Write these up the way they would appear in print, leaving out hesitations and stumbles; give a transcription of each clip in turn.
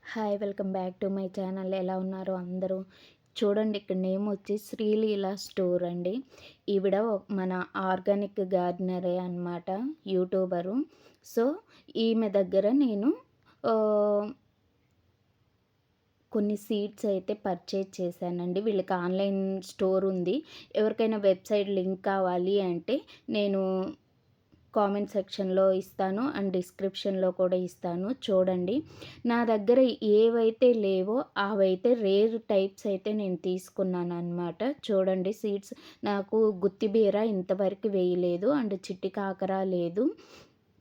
Hi! Welcome back to my channel. ఎలా ఉన్నారు అందరూ? చూడండి, ఇక్కడ నేమ్ వచ్చి శ్రీలీల స్టోర్ అండి. ఈవిడ మన ఆర్గానిక్ గార్డెనరే అనమాట, యూట్యూబరు. సో, ఈమె దగ్గర నేను ఆహ్, కొన్ని సీడ్స్ అయితే పర్చేజ్ చేశానండి. వీళ్ళకి ఆన్‌లైన్ స్టోర్ ఉంది. ఎవరికైనా వెబ్‌సైట్ లింక్ కావాలి అంటే నేను కామెంట్ సెక్షన్‌లో ఇస్తాను అండ్ డిస్క్రిప్షన్‌లో కూడా ఇస్తాను. చూడండి. నా దగ్గర ఏవైతే లేవో అవైతే రేర్ టైప్స్ అయితే నేను తీసుకున్నాననమాట. చూడండి, సీడ్స్ నాకు గుత్తి బీర ఇంతవరకు వేయలేదు అండ్ చిట్టి కాకర లేదు.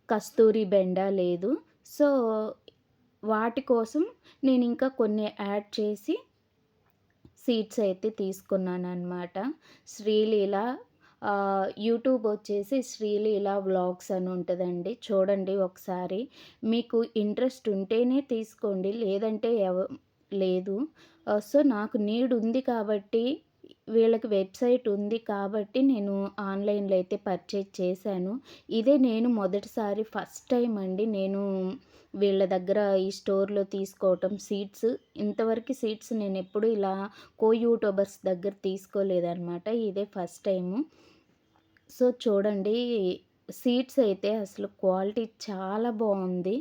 కస్తూరి బెండ లేదు. సో, వాటి కోసం నేనింకా కొన్ని యాడ్ చేసి సీడ్స్ అయితే తీసుకున్నాననమాట. శ్రీలీల యూట్యూబ్ వచ్చేసి శ్రీలీల వ్లాగ్స్ అని ఉంటదండి. చూడండి ఒకసారి. మీకు ఇంట్రెస్ట్ ఉంటేనే తీసుకోండి. లేదంటే లేదు. సో, నాకు నీడ్ ఉంది కాబట్టి, వీళ్ళకి వెబ్‌సైట్ ఉంది కాబట్టి నేను ఆన్‌లైన్‌లో అయితే పర్చేజ్ చేశాను. ఇదే నేను మొదటిసారి ఫస్ట్ టైమ్ అండి నేను వీళ్ళ దగ్గర ఈ స్టోర్‌లో తీసుకోవటం సీడ్స్. ఇంతవరకు సీడ్స్ నేనెప్పుడు ఇలా యూట్యూబర్స్ దగ్గర తీసుకోలేదనమాట. ఇదే ఫస్ట్ టైము. సో, చూడండి, సీడ్స్ అయితే అసలు క్వాలిటీ చాలా బావుంది.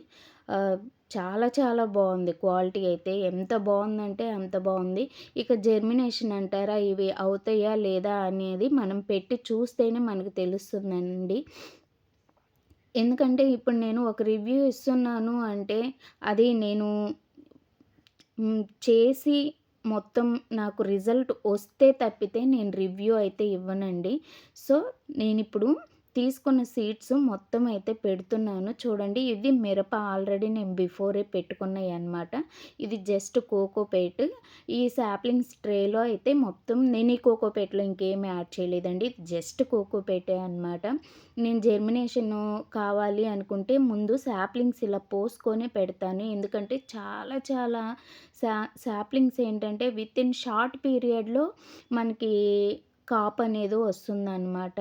ఆహ్, చాలా చాలా బావుంది క్వాలిటీ అయితే. ఎంత బావుందంటే అంత బావుంది. ఇక జెర్మినేషన్ అంటారా? ఇవి అవుతాయా? లేదా? అనేది మనం పెట్టి చూస్తేనే మనకు తెలుస్తుందండి. ఎందుకంటే ఇప్పుడు నేను ఒక రివ్యూ ఇస్తున్నాను అంటే అది నేను చేసి మొత్తం నాకు రిజల్ట్ వస్తే తప్పితే నేను రివ్యూ అయితే ఇవ్వనండి. సో, నేనిప్పుడు తీసుకున్న సీడ్స్ మొత్తం అయితే పెడుతున్నాను. చూడండి, ఇది మిరప ఆల్రెడీ నేను బిఫోరే పెట్టుకున్నయనమాట. ఇది జస్ట్ కోకోపీట్. ఈ సాప్లింగ్స్ ట్రేలో అయితే మొత్తం నేను ఈ కోకోపీట్‌లో ఇంకేమి యాడ్ చేయలేదండి. జస్ట్ కోకోపీటే అనమాట. నేను జెర్మినేషను కావాలి అనుకుంటే ముందు సాప్లింగ్స్ ఇలా పోసుకొనే పెడతాను. ఎందుకంటే చాలా చాలా సాప్లింగ్స్ ఏంటంటే వితిన్ షార్ట్ పీరియడ్‌లో మనకి కాపనేది వస్తుందనమాట.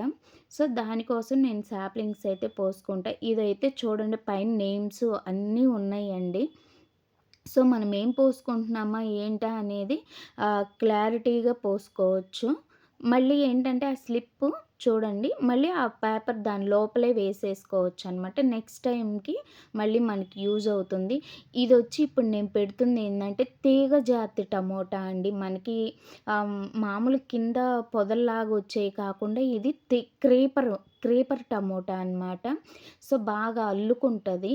సో, దానికోసం నేను సాప్లింగ్స్ అయితే పోసుకుంటా. ఇదైతే చూడండి, పైన నేమ్స్ అన్నీ ఉన్నాయండి. సో, మనం ఏం పోసుకుంటున్నామా ఏంటా అనేది క్లారిటీగా పోసుకోవచ్చు. మళ్ళీ ఏంటంటే ఆ స్లిప్పు చూడండి, మళ్ళీ ఆ పేపర్ దాని లోపలే వేసేసుకోవచ్చనమాట. నెక్స్ట్ టైమ్‌కి మళ్ళీ మనకి యూజ్ అవుతుంది. ఇదొచ్చి ఇప్పుడు నేను పెడుతుంది ఏందంటే తీగ జాతి టమోటా అండి. మనకి మామూలు కింద పొదల్లాగా వచ్చేయి కాకుండా ఇది క్రీపర్ టమోటా అనమాట. సో, బాగా అల్లుకుంటది.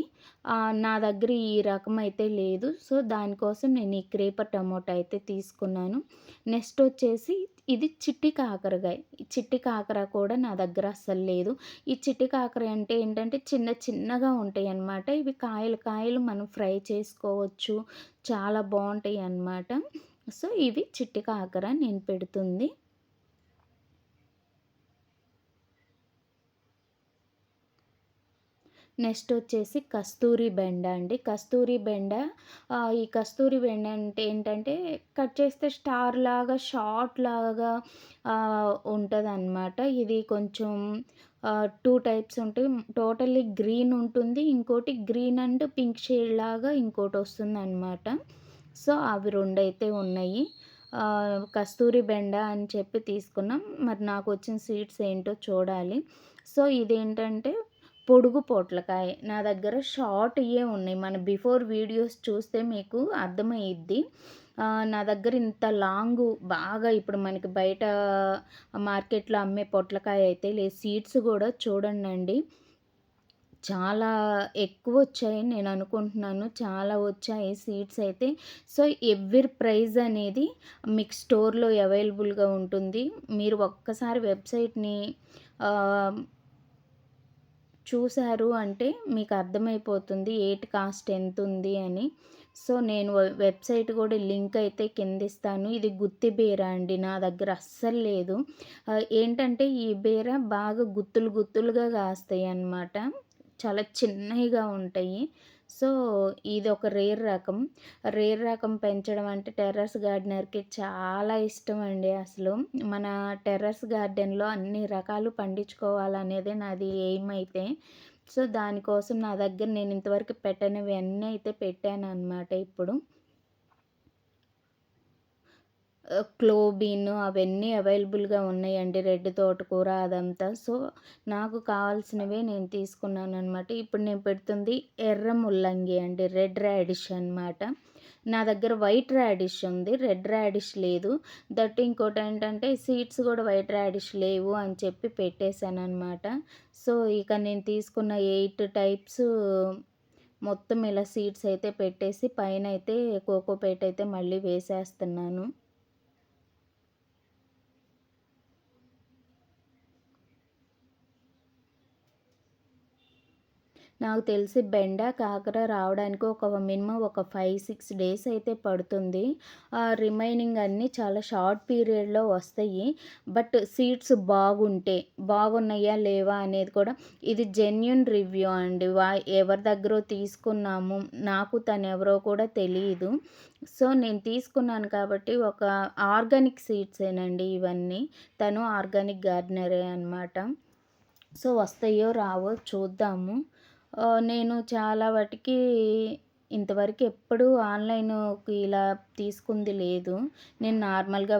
నా దగ్గర ఈ రకం అయితే లేదు. సో, దానికోసం నేను ఈ క్రీపర్ టమోటా అయితే తీసుకున్నాను. నెక్స్ట్ వచ్చేసి ఇది చిట్టి కాకరకాయ. ఈ చిట్టి కాకర కూడా నా దగ్గర అస్సలు లేదు. ఈ చిట్టి కాకర అంటే ఏంటంటే చిన్న చిన్నగా ఉంటాయన్నమాట. ఇవి కాయలు కాయలు మనం ఫ్రై చేసుకోవచ్చు. చాలా బావుంటాయన్నమాట. సో, ఇవి చిట్టి కాకర నేను పెడుతుంది. నెక్స్ట్ వచ్చేసి కస్తూరి బెండ అండి. కస్తూరి బెండ ఈ కస్తూరి బెండ అంటే ఏంటంటే కట్ చేస్తే స్టార్ లాగా, షార్ట్ లాగా ఉంటదనమాట. ఇది కొంచెం 2 టైప్స్ ఉంటాయి. టోటల్లీ గ్రీన్ ఉంటుంది. ఇంకోటి గ్రీన్ అండ్ పింక్ షేడ్ లాగా ఇంకోటొస్తుందనమాట. సో, అవి 2 అయితే ఉన్నాయి. కస్తూరి బెండ అని చెప్పి తీసుకున్నాం. మరి నాకొచ్చిన సీడ్స్ ఏంటో చూడాలి. సో, ఇదేంటంటే పొడుగు పొట్లకాయ. నా దగ్గర షార్ట్‌యే ఉన్నాయి. మన బిఫోర్ వీడియోస్ చూస్తే మీకు అర్థమయ్యిద్ది. నా దగ్గర ఇంత లాంగు బాగా ఇప్పుడు మనకి బయట మార్కెట్‌లో అమ్మే పొట్లకాయ అయితే లేదు. సీడ్స్ గూడా చూడండండి, చాలా ఎక్కువొచ్చాయని నేను అనుకుంటున్నాను. చాలా వచ్చాయి సీడ్స్ అయితే. సో, ఎవ్రి ప్రైస్ అనేది మీకు స్టోర్‌లో అవైలబుల్‌గా ఉంటుంది. మీరు ఒక్కసారి వెబ్‌సైట్‌ని ఆహ్ చూసారు అంటే మీకు అర్థమైపోతుంది ఏటి కాస్ట్ ఎంతుంది అని. సో, నేను వెబ్‌సైట్ కూడా లింక్ అయితే కిందిస్తాను. ఇది గుత్తి బీర అండి. నా దగ్గర అస్సలు లేదు. ఏంటంటే ఈ బీర బాగా గుత్తులు గుత్తులుగా కాస్తాయన్నమాట. చాలా చిన్నయిగా ఉంటాయి. సో, ఇదొక రేర్ రకం. రేర్ రకం పెంచడం అంటే టెర్రస్ గార్డెనర్‌కి చాలా ఇష్టమండి అసలు. మన టెర్రస్ గార్డెన్‌లో అన్ని రకాలు పండించుకోవాలనేదే నాది ఎయిమ్ అయితే. సో, దానికోసం నా దగ్గర నేను ఇంతవరకు పెట్టనివి అన్నీ అయితే పెట్టాననమాట ఇప్పుడు. క్లోబీన్ అవన్నీ అవైలబుల్‌గా ఉన్నాయండి. రెడ్ తోటకూర అదంతా. సో, నాకు కావాల్సినవే నేను తీసుకున్నాననమాట. ఇప్పుడు నేను పెడుతుంది ఎర్ర ముల్లంగి అండి. రెడ్ రాడిష్ అనమాట. నా దగ్గర వైట్ రాడిష్ ఉంది. రెడ్ రాడిష్ లేదు. దట్ ఇంకోటేంటంటే సీడ్స్ గూడా వైట్ రాడిష్ లేవు అని చెప్పి పెట్టేశాననమాట. సో, ఇక నేను తీసుకున్న 8 టైప్స్ మొత్తం ఇలా సీడ్స్ అయితే పెట్టేసి పైనైతే కోకోపీట్ అయితే మళ్ళీ వేసేస్తున్నాను. నాకు తెలిసి బెండ, కాకర రావడానికి మినిమమ్ ఒక 5, 6 డేస్ అయితే పడుతుంది. రిమైనింగ్ అన్నీ చాలా షార్ట్ పీరియడ్‌లో వస్తాయి. బట్ సీడ్స్ బాగున్నాయా లేవా అనేది కూడా ఇది జెన్యూన్ రివ్యూ అండి. ఎవరి దగ్గరో తీసుకున్నాము. నాకు తనెవరో కూడా తెలీదు. సో, నేను తీసుకున్నాను కాబట్టి ఒక ఆర్గానిక్ సీడ్సేనండి ఇవన్నీ. తను ఆర్గానిక్ గార్డెనరే అనమాట. సో, వస్తాయో రావో చూద్దాము. నేను చాలా వాటికి ఇంతవరకు ఎప్పుడూ ఆన్‌లైన్‌కి ఇలా తీసుకుంది లేదు. నేను నార్మల్‌గా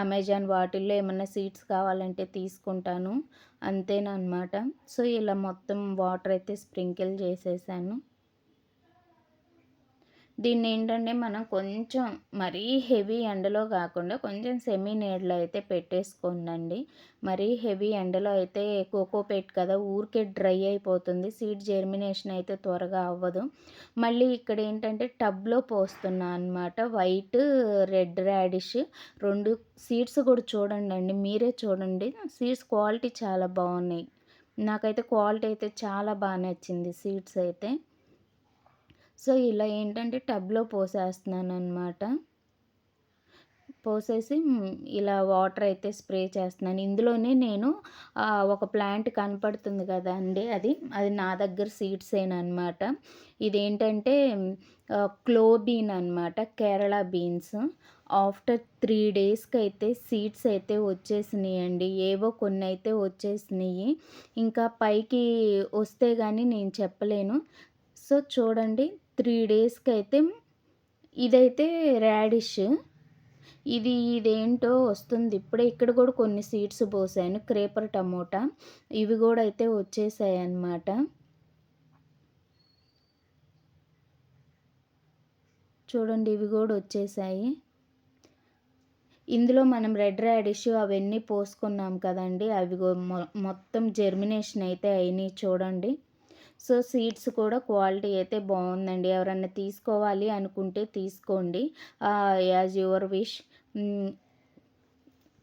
అమెజాన్ వాటిల్లో ఏమన్నా సీడ్స్ కావాలంటే తీసుకుంటాను. అంతేననమాట. సో, ఇలా మొత్తం వాటర్ అయితే స్ప్రింకిల్ చేసేసాను. దీన్నేంటంటే మనం కొంచెం మరీ హెవీ ఎండలో గాకుండా కొంచెం సెమీ నీడలో అయితే పెట్టేసుకోండండి. మరీ హెవీ ఎండలో అయితే కోకోపీట్ కదా ఊరికే డ్రై అయిపోతుంది. సీడ్ జెర్మినేషన్ అయితే త్వరగా అవ్వదు. మళ్ళీ ఇక్కడేంటంటే టబ్‌లో పోస్తున్నా అనమాట. వైట్, రెడ్ రాడిష్ 2 సీడ్స్ కూడా చూడండండి. మీరే చూడండి. సీడ్స్ క్వాలిటీ చాలా బావున్నాయి. నాకైతే క్వాలిటీ అయితే చాలా నచ్చింది సీడ్స్ అయితే. సో, ఇలా ఏంటంటే టబ్‌లో పోసేస్తున్నాననమాట. పోసేసి ఇలా వాటర్ అయితే స్ప్రే చేస్తున్నాను. ఇందులోనే నేను ఒక ప్లాంట్ కనపడుతుంది కదండీ! అది నా దగ్గర సీడ్సేననమాట. ఇదేంటంటే క్లోబీన్ అనమాట. కేరళ బీన్స్. ఆఫ్టర్ 3 డేస్‌కైతే సీడ్స్ అయితే వచ్చేసినాయండి. ఏవో కొన్నైతే వచ్చేసినియి. ఇంకా పైకి వస్తే గాని నేను చెప్పలేను. సో, చూడండి 3 డేస్‌కైతే ఇదైతే రాడిష్. ఇదేంటో వస్తుంది. ఇప్పుడే ఇక్కడ గూడా కొన్ని సీడ్స్ పోసాను. Creeper tomato. ఇవి గూడా అయితే వచ్చేసాయన్నమాట. చూడండి ఇవి గూడా వచ్చేసాయి. ఇందులో మనం రెడ్ రాడిష్ అవన్నీ పోసుకున్నాం కదండీ! అవి మొత్తం జెర్మినేషన్ అయితే అయినియి చూడండి. సో, సీడ్స్ కూడా క్వాలిటీ అయితే బావుందండి. ఎవరన్నా తీసుకోవాలి అనుకుంటే తీసుకోండి. As your wish.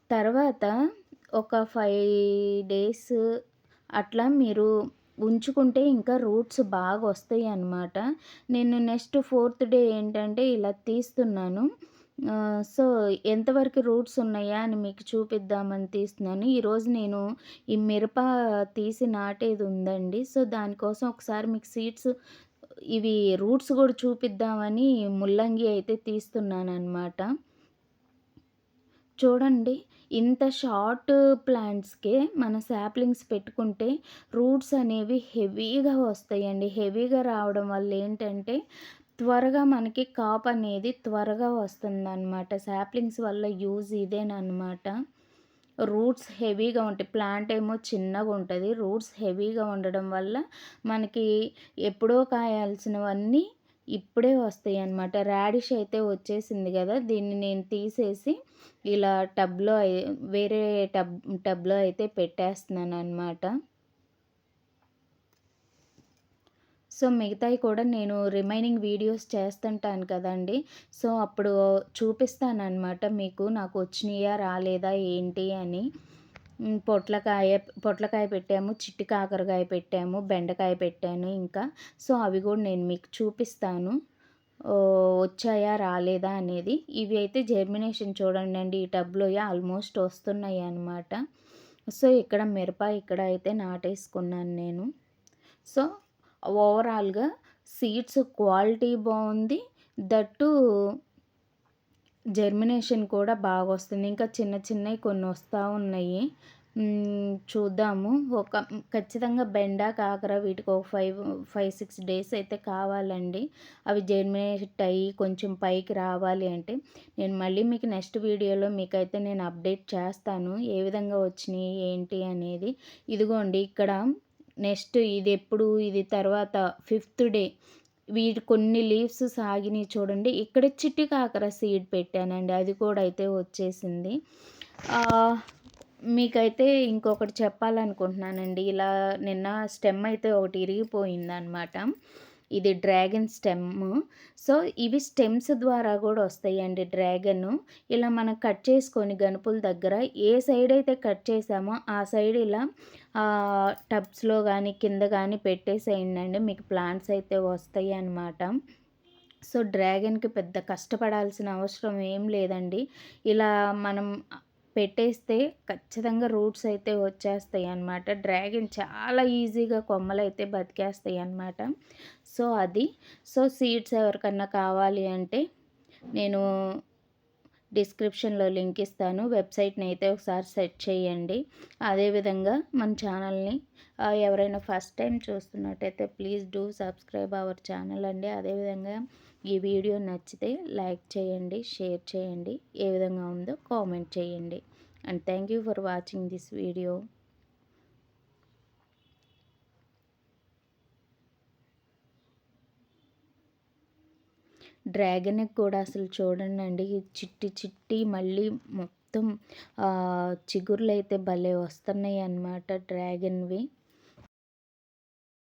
తర్వాత ఒక 5 డేస్ అట్లా మీరు ఉంచుకుంటే ఇంకా రూట్స్ బాగొస్తాయన్నమాట. నేను నెక్స్ట్ 4థ్ డే ఏంటంటే ఇలా తీస్తున్నాను. సో, ఎంతవరకు రూట్స్ ఉన్నాయా అని మీకు చూపిద్దామని తీస్తున్నాను. ఈరోజు నేను ఈ మిరప తీసి నాటేది ఉందండి. సో, దానికోసం ఒకసారి మీకు సీడ్స్ ఇవి రూట్స్ గూడా చూపిద్దామని ముల్లంగి అయితే తీస్తున్నాననమాట. చూడండి ఇంత షార్ట్ ప్లాంట్స్‌కే మన సాప్లింగ్స్ పెట్టుకుంటే రూట్స్ అనేవి హెవీగా వస్తాయండి. హెవీగా రావడం వల్ల ఏంటంటే త్వరగా మనకి కాపనేది త్వరగా వస్తుందనమాట. సాప్లింగ్స్ వల్ల యూజ్ ఇదేననమాట. రూట్స్ హెవీగా ఉంటాయి. ప్లాంట్ ఏమో చిన్నగుంటది. రూట్స్ హెవీగా ఉండడం వల్ల మనకి ఎప్పుడో కాయాల్సినవన్నీ ఇప్పుడే వస్తాయన్నమాట. రాడిష్ అయితే వచ్చేసింది గదా! దీన్ని నేను తీసేసి ఇలా వేరే టబ్‌లో అయితే పెట్టేస్తున్నాననమాట. సో, మిగతాయి కూడా నేను రిమైనింగ్ వీడియోస్ చేస్తుంటాను కదండీ! సో, అప్పుడు చూపిస్తాననమాట మీకు నాకు వచ్చినియా? రాలేదా? ఏంటి అని. పొట్లకాయ పెట్టాము, చిట్టి కాకరకాయ పెట్టాము, బెండకాయ పెట్టాను ఇంకా. సో, అవి గూడా నేను మీకు చూపిస్తాను. వచ్చాయా? రాలేదా? అనేది. ఇవి అయితే జెర్మినేషన్ చూడండండి. ఈ టబ్‌లోయే ఆల్మోస్ట్ వస్తున్నాయన్నమాట. సో, ఇక్కడ అయితే నాటేసుకున్నాను నేను. సో, ఓవరాల్‌గా సీడ్స్ క్వాలిటీ బావుంది. దట్టు జెర్మినేషన్ కూడా బాగొస్తుంది. ఇంకా చిన్నయి కొన్ని వస్తా ఉన్నాయి. చూద్దాము. ఖచ్చితంగా బెండ, కాకర వీటికి ఒక 6 డేస్ అయితే కావాలండి. అవి జెర్మినేట్ అయ్యి కొంచెం పైకి రావాలి అంటే, నేను మళ్ళీ మీకు నెక్స్ట్ వీడియోలో మీకైతే నేను అప్డేట్ చేస్తాను. ఏ విధంగా వచ్చినియి ఏంటి అనేది. ఇదిగోండి ఇక్కడ నెక్స్ట్ ఇది తర్వాత ఫిఫ్త్ డే వీటి కొన్ని లీవ్స్ సాగినియి చూడండి. ఇక్కడ చిట్టి కాకర సీడ్ పెట్టానండి. అది కూడా అయితే వచ్చేసింది. ఆహ్, మీకైతే ఇంకొకటి చెప్పాలనుకుంటున్నానండి. ఇలా నిన్న స్టెమ్ అయితే ఒకటి ఇరిగిపోయిందనమాట. ఇది డ్రాగన్ స్టెమ్ము. సో, ఇవి స్టెమ్స్ ద్వారా గూడా వస్తాయండి డ్రాగను. ఇలా మనం కట్ చేసుకొని గనుపుల దగ్గర ఏ సైడ్ అయితే కట్ చేసామో ఆ సైడ్ ఇలా టబ్స్‌లో గానీ, కింద గానీ పెట్టేసేయండండి. మీకు ప్లాంట్స్ అయితే వస్తాయి అన్నమాట. సో, డ్రాగన్‌కి పెద్ద కష్టపడాల్సిన అవసరం ఏం లేదండి. ఇలా మనం పెట్టేస్తే ఖచ్చితంగా రూట్స్ అయితే వచ్చేస్తాయన్నమాట. డ్రాగన్ చాలా ఈజీగా కొమ్మలైతే బతికేస్తాయన్నమాట. సో, అది. సో, సీడ్స్ ఎవరికన్నా కావాలి అంటే నేను డిస్క్రిప్షన్‌లో లింక్ ఇస్తాను. వెబ్‌సైట్‌ని అయితే ఒకసారి సెర్చ్ చేయండి. అదేవిధంగా మన ఛానల్‌ని ఎవరైనా ఫస్ట్ టైం చూస్తున్నట్టయితే please do subscribe our channel అండి. అదేవిధంగా ఈ వీడియో నచ్చితే లైక్ చేయండి, షేర్ చేయండి. ఏ విధంగా ఉందో కామెంట్ చేయండి. And thank you for watching this video. డ్రాగన్‌కి కూడా అసలు చూడండండి చిట్టి చిట్టి మళ్ళీ మొత్తం చిగుర్లయితే భలే వస్తున్నాయన్నమాట డ్రాగన్‌వి.